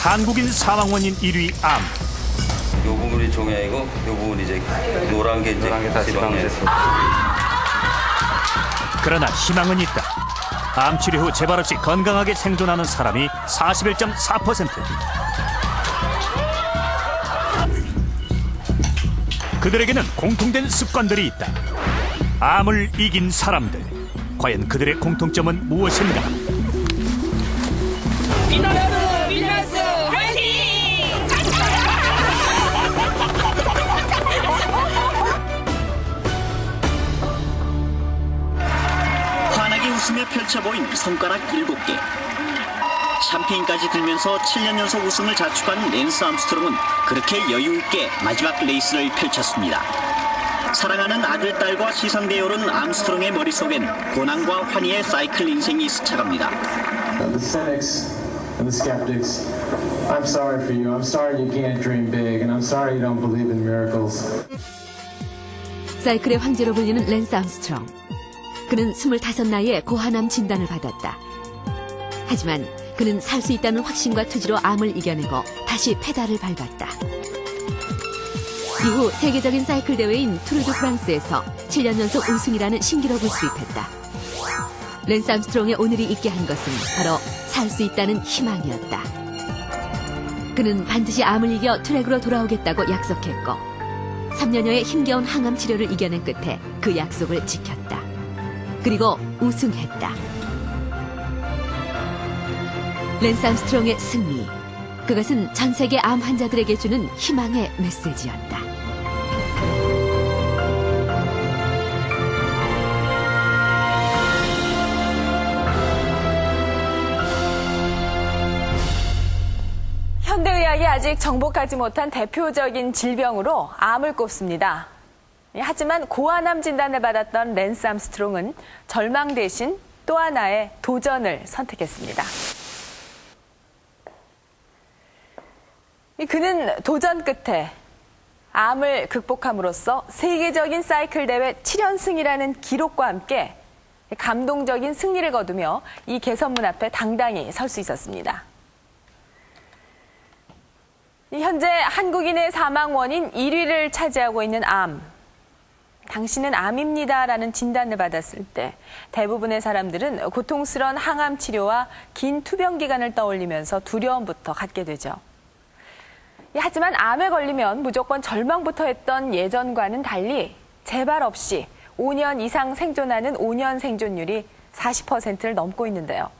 한국인 사망 원인 1위 암. 요 부분이 종양이고 요 부분이 이제 노란 게 이제 지방이에요. 그러나 희망은 있다. 암 치료 후 재발 없이 건강하게 생존하는 사람이 41.4%. 그들에게는 공통된 습관들이 있다. 암을 이긴 사람들. 과연 그들의 공통점은 무엇인가? 비너스 화이팅! 환하게 웃으며 펼쳐 보인 손가락 7개. 샴페인까지 들면서 7년 연속 우승을 자축한 랜스 암스트롱은 그렇게 여유 있게 마지막 레이스를 펼쳤습니다. 사랑하는 아들, 딸과 시상대에 오른 암스트롱의 머릿속엔 고난과 환희의 사이클 인생이 스쳐갑니다. The cynics and the skeptics, I'm sorry for you. I'm sorry you can't dream big, and I'm sorry you don't believe in miracles. 사이클의 황제로 불리는 랜스 암스트롱. 그는 25 나이에 고환암 진단을 받았다. 하지만 그는 살 수 있다는 확신과 투지로 암을 이겨내고 다시 페달을 밟았다. 이후 세계적인 사이클 대회인 투르 드 프랑스에서 7년 연속 우승이라는 신기록을 수입했다. 랜스 암스트롱의 오늘이 있게 한 것은 바로 살 수 있다는 희망이었다. 그는 반드시 암을 이겨 트랙으로 돌아오겠다고 약속했고 3년여의 힘겨운 항암 치료를 이겨낸 끝에 그 약속을 지켰다. 그리고 우승했다. 랜스 암스트롱의 승리. 그것은 전 세계 암 환자들에게 주는 희망의 메시지였다. 현대의학이 아직 정복하지 못한 대표적인 질병으로 암을 꼽습니다. 하지만 고환암 진단을 받았던 랜스 암스트롱은 절망 대신 또 하나의 도전을 선택했습니다. 그는 도전 끝에 암을 극복함으로써 세계적인 사이클 대회 7연승이라는 기록과 함께 감동적인 승리를 거두며 이 개선문 앞에 당당히 설 수 있었습니다. 현재 한국인의 사망 원인 1위를 차지하고 있는 암. 당신은 암입니다라는 진단을 받았을 때 대부분의 사람들은 고통스러운 항암 치료와 긴 투병 기간을 떠올리면서 두려움부터 갖게 되죠. 하지만 암에 걸리면 무조건 절망부터 했던 예전과는 달리 재발 없이 5년 이상 생존하는 5년 생존율이 40%를 넘고 있는데요.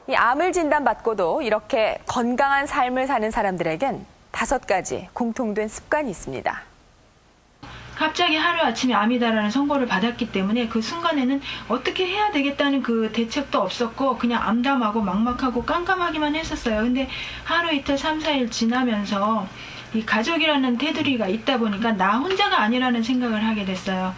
이 암을 진단받고도 이렇게 건강한 삶을 사는 사람들에겐 5가지 공통된 습관이 있습니다. 갑자기 하루아침에 암이다라는 선고를 받았기 때문에 그 순간에는 어떻게 해야 되겠다는 그 대책도 없었고 그냥 암담하고 막막하고 깜깜하기만 했었어요. 근데 하루 이틀 3, 4일 지나면서 이 가족이라는 테두리가 있다 보니까 나 혼자가 아니라는 생각을 하게 됐어요.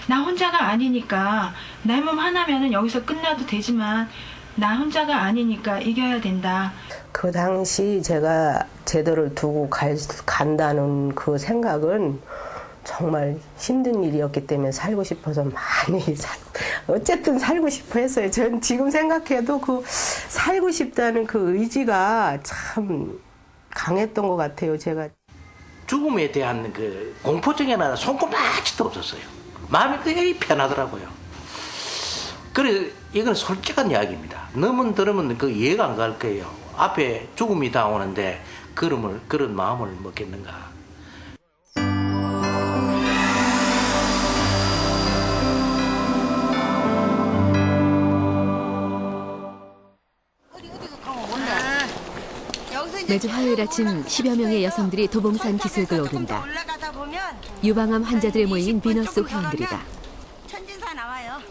나 혼자가 아니니까 내 몸 하나면은 여기서 끝나도 되지만 나 혼자가 아니니까 이겨야 된다. 그 당시 제가 제도를 두고 간다는 그 생각은 정말 힘든 일이었기 때문에 살고 싶어서 많이 어쨌든 살고 싶어 했어요. 전 지금 생각해도 그 살고 싶다는 그 의지가 참 강했던 것 같아요. 제가 죽음에 대한 그 공포증이 하나 손꼽아지도 없었어요. 마음이 굉장히 편하더라고요. 그래 이건 솔직한 이야기입니다. 너무 들으면 그 이해가 안 갈 거예요. 앞에 죽음이 다오는데 그런 마음을 먹겠는가. 매주 화요일 아침 10여 명의 여성들이 도봉산 기슭을 오른다. 유방암 환자들의 모임인 비너스 회원들이다.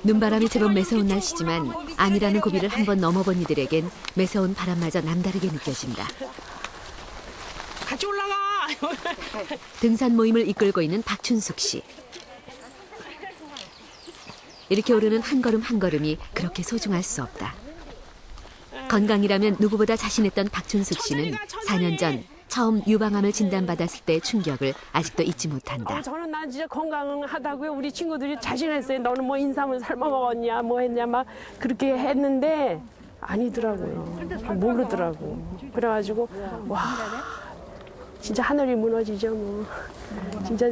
눈바람이 제법 매서운 날씨지만 암이라는 고비를 한번 넘어본 이들에겐 매서운 바람마저 남다르게 느껴진다. 같이 올라가! 등산 모임을 이끌고 있는 박춘숙 씨. 이렇게 오르는 한 걸음 한 걸음이 그렇게 소중할 수 없다. 건강이라면 누구보다 자신했던 박춘숙 씨는 4년 전 처음 유방암을 진단받았을 때의 충격을 아직도 잊지 못한다. 저는 난 진짜 건강하다고요. 우리 친구들이 자신했어요. 너는 뭐 인삼을 삶아 먹었냐 뭐 했냐 막 그렇게 했는데 아니더라고요. 모르더라고. 그래가지고 와 진짜 하늘이 무너지죠 뭐. 진짜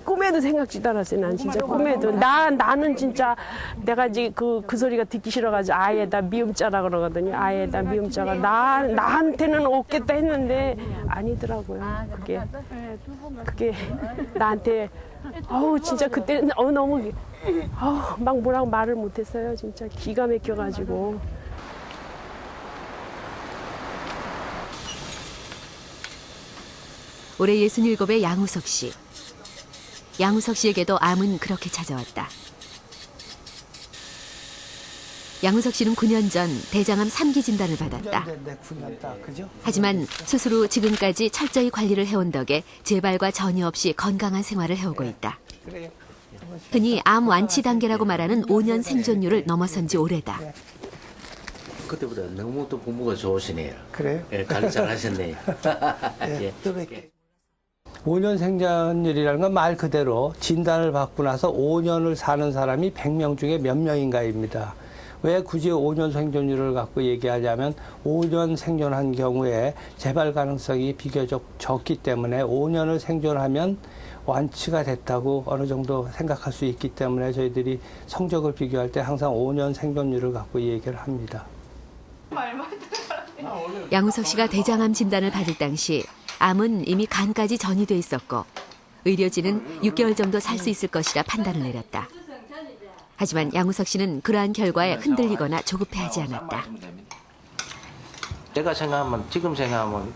꿈에도 생각지도 않았어요. 난 진짜 꿈에도 나는 진짜 내가 이제 그 소리가 듣기 싫어가지고 아예다 미음자라 그러거든요. 아예다 미음자가 나한테는 없겠다 했는데 아니더라고요. 그게 나한테 진짜 그때 너무 막 뭐라고 말을 못했어요. 진짜 기가 막혀가지고. 올해 67의 양우석 씨. 양우석 씨에게도 암은 그렇게 찾아왔다. 양우석 씨는 9년 전 대장암 3기 진단을 받았다. 하지만 스스로 지금까지 철저히 관리를 해온 덕에 재발과 전이 없이 건강한 생활을 해오고 있다. 흔히 암 완치 단계라고 말하는 5년 생존율을 넘어선 지 오래다. 그때보다 너무 또 부모가 좋으시네요. 그래요? 예, 관리 잘 하셨네요. 예. 5년 생존율이라는 건 말 그대로 진단을 받고 나서 5년을 사는 사람이 100명 중에 몇 명인가입니다. 왜 굳이 5년 생존율을 갖고 얘기하자면 5년 생존한 경우에 재발 가능성이 비교적 적기 때문에 5년을 생존하면 완치가 됐다고 어느 정도 생각할 수 있기 때문에 저희들이 성적을 비교할 때 항상 5년 생존율을 갖고 얘기를 합니다. 양우석 씨가 대장암 진단을 받을 당시 암은 이미 간까지 전이돼 있었고 의료진은 6개월 정도 살 수 있을 것이라 판단을 내렸다. 하지만 양우석 씨는 그러한 결과에 흔들리거나 조급해하지 않았다. 제가 지금 생각하면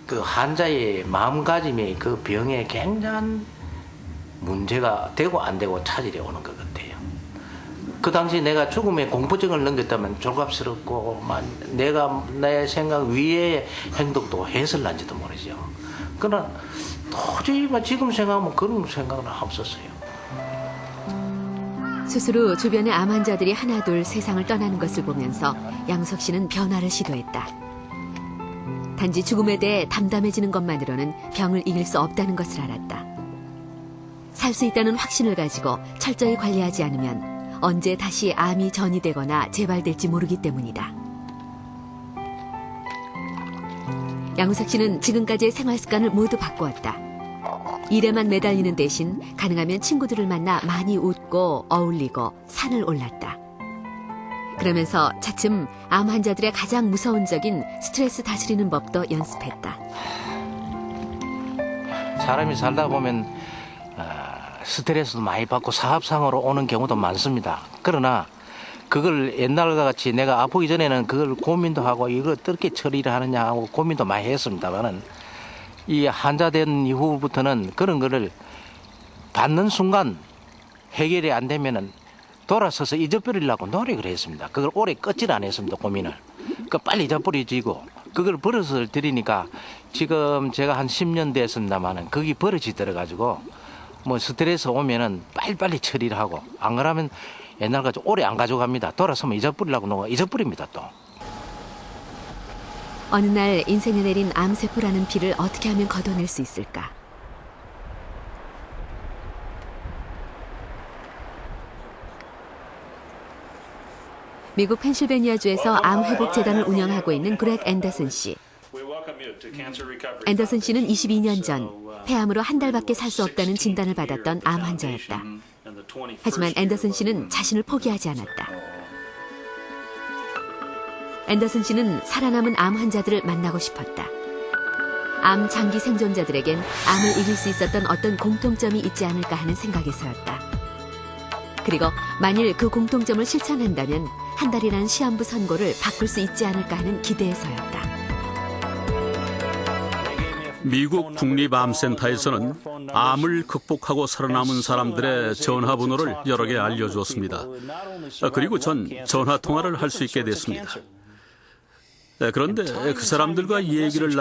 그 환자의 마음가짐이 그 병에 굉장한 문제가 되고 안 되고 차질이 오는 것 같아요. 그 당시 내가 죽음의 공포증을 넘겼다면 졸갑스럽고 내가 내 생각 위의 행동도 해설난지도 모르죠. 그러나 도저히 지금 생각하면 그런 생각은 없었어요. 스스로 주변의 암 환자들이 하나둘 세상을 떠나는 것을 보면서 양우석 씨는 변화를 시도했다. 단지 죽음에 대해 담담해지는 것만으로는 병을 이길 수 없다는 것을 알았다. 살 수 있다는 확신을 가지고 철저히 관리하지 않으면 언제 다시 암이 전이되거나 재발될지 모르기 때문이다. 양우석 씨는 지금까지의 생활 습관을 모두 바꾸었다. 일에만 매달리는 대신 가능하면 친구들을 만나 많이 웃고 어울리고 산을 올랐다. 그러면서 차츰 암 환자들의 가장 무서운 적인 스트레스 다스리는 법도 연습했다. 사람이 살다 보면 스트레스도 많이 받고 사업상으로 오는 경우도 많습니다. 그러나 그걸 옛날과 같이 내가 아프기 전에는 그걸 고민도 하고 이걸 어떻게 처리를 하느냐 하고 고민도 많이 했습니다만은 이 환자 된 이후부터는 그런 거를 받는 순간 해결이 안 되면은 돌아서서 잊어버리려고 노력을 했습니다. 그걸 오래 끄질 안 했습니다, 고민을. 그러니까 빨리 잊어버려지고 그걸 버릇을 들이니까 지금 제가 한 10년 됐습니다만은 그게 버릇이 들어가지고 뭐 스트레스 오면은 빨리빨리 처리를 하고 안 그러면 옛날같이 오래 안 가져갑니다. 돌아서면 잊어버리려고 잊어버립니다 또. 어느 날 인생에 내린 암세포라는 피를 어떻게 하면 걷어낼 수 있을까? 미국 펜실베니아주에서 암회복재단을 운영하고 있는 그렉 앤더슨 씨. 앤더슨 씨는 22년 전 폐암으로 한 달밖에 살 수 없다는 진단을 받았던 암 환자였다. 하지만 앤더슨 씨는 자신을 포기하지 않았다. 앤더슨 씨는 살아남은 암 환자들을 만나고 싶었다. 암 장기 생존자들에겐 암을 이길 수 있었던 어떤 공통점이 있지 않을까 하는 생각에서였다. 그리고 만일 그 공통점을 실천한다면 한 달이라는 시한부 선고를 바꿀 수 있지 않을까 하는 기대에서였다. 미국 국립암센터에서는 암을 극복하고 살아남은 사람들의 전화번호를 여러 개 알려주었습니다. 그리고 전 전화통화를 할 수 있게 됐습니다. 그런데 그 사람들과 얘기를